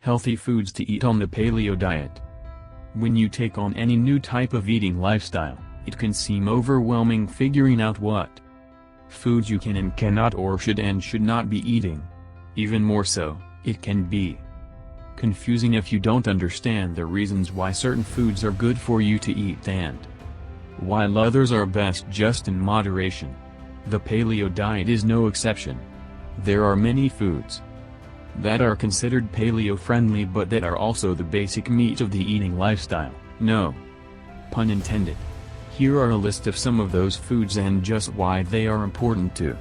Healthy foods to eat on the paleo diet. When you take on any new type of eating lifestyle, it can seem overwhelming figuring out what foods you can and cannot or should and should not be eating. Even more so, it can be confusing if you don't understand the reasons why certain foods are good for you to eat and while others are best just in moderation. The paleo diet is no exception. There are many foods that are considered paleo-friendly but that are also the basic meat of the eating lifestyle, no pun intended. Here are a list of some of those foods and just why they are important to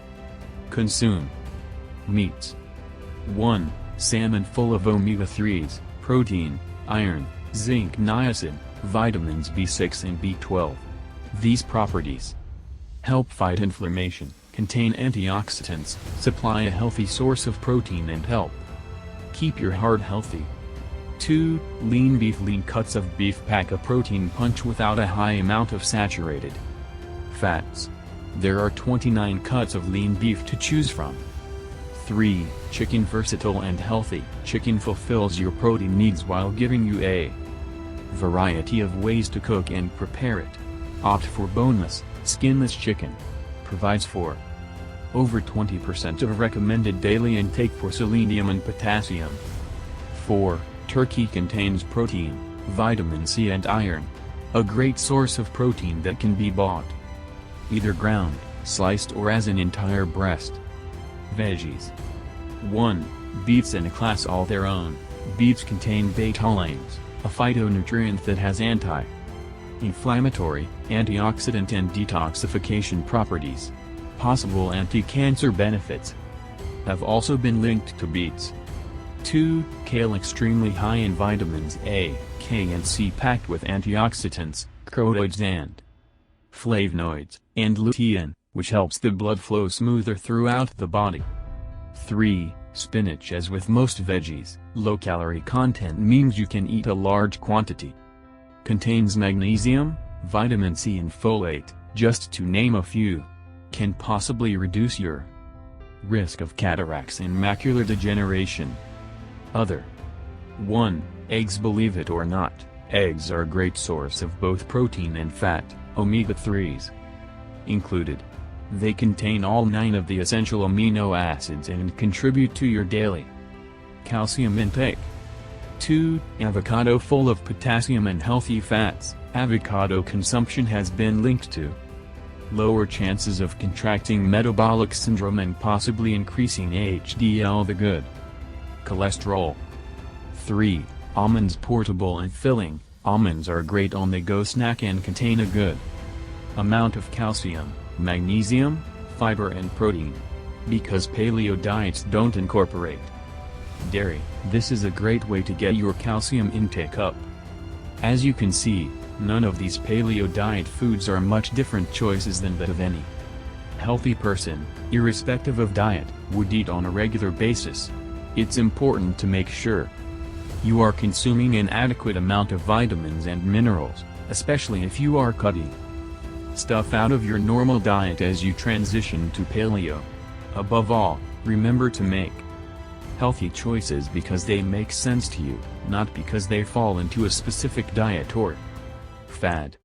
consume. Meats. 1. Salmon, full of omega-3s, protein, iron, zinc, niacin, vitamins B6 and B12. These properties help fight inflammation, contain antioxidants, supply a healthy source of protein and help keep your heart healthy. 2. Lean beef. Lean cuts of beef pack a protein punch without a high amount of saturated fats. There are 29 cuts of lean beef to choose from. 3. Chicken. Versatile and healthy. Chicken fulfills your protein needs while giving you a variety of ways to cook and prepare it. Opt for boneless, skinless chicken. Provides for over 20% of recommended daily intake for selenium and potassium. 4. Turkey contains protein, vitamin C and iron. A great source of protein that can be bought either ground, sliced or as an entire breast. Veggies. 1. Beets. In a class all their own, beets contain betalains, a phytonutrient that has anti-inflammatory, antioxidant and detoxification properties. Possible anti-cancer benefits have also been linked to beets. 2. Kale. Extremely high in vitamins A, K and C, packed with antioxidants, carotenoids and flavonoids, and lutein, which helps the blood flow smoother throughout the body. 3. Spinach. As with most veggies, low-calorie content means you can eat a large quantity. Contains magnesium, vitamin C and folate, just to name a few. Can possibly reduce your risk of cataracts and macular degeneration. Other. 1. Eggs. Believe it or not, eggs are a great source of both protein and fat, omega-3s included. They contain all 9 of the essential amino acids and contribute to your daily calcium intake. 2. Avocado. Full of potassium and healthy fats, avocado consumption has been linked to lower chances of contracting metabolic syndrome and possibly increasing HDL, the good cholesterol. 3. Almonds. Portable and filling, almonds are a great on-the-go snack and contain a good amount of calcium, magnesium, fiber and protein. Because paleo diets don't incorporate dairy, this is a great way to get your calcium intake up. As you can see, none of these paleo diet foods are much different choices than that of any healthy person, irrespective of diet, would eat on a regular basis. It's important to make sure you are consuming an adequate amount of vitamins and minerals, especially if you are cutting stuff out of your normal diet as you transition to paleo. Above all, remember to make healthy choices because they make sense to you, not because they fall into a specific diet or fad.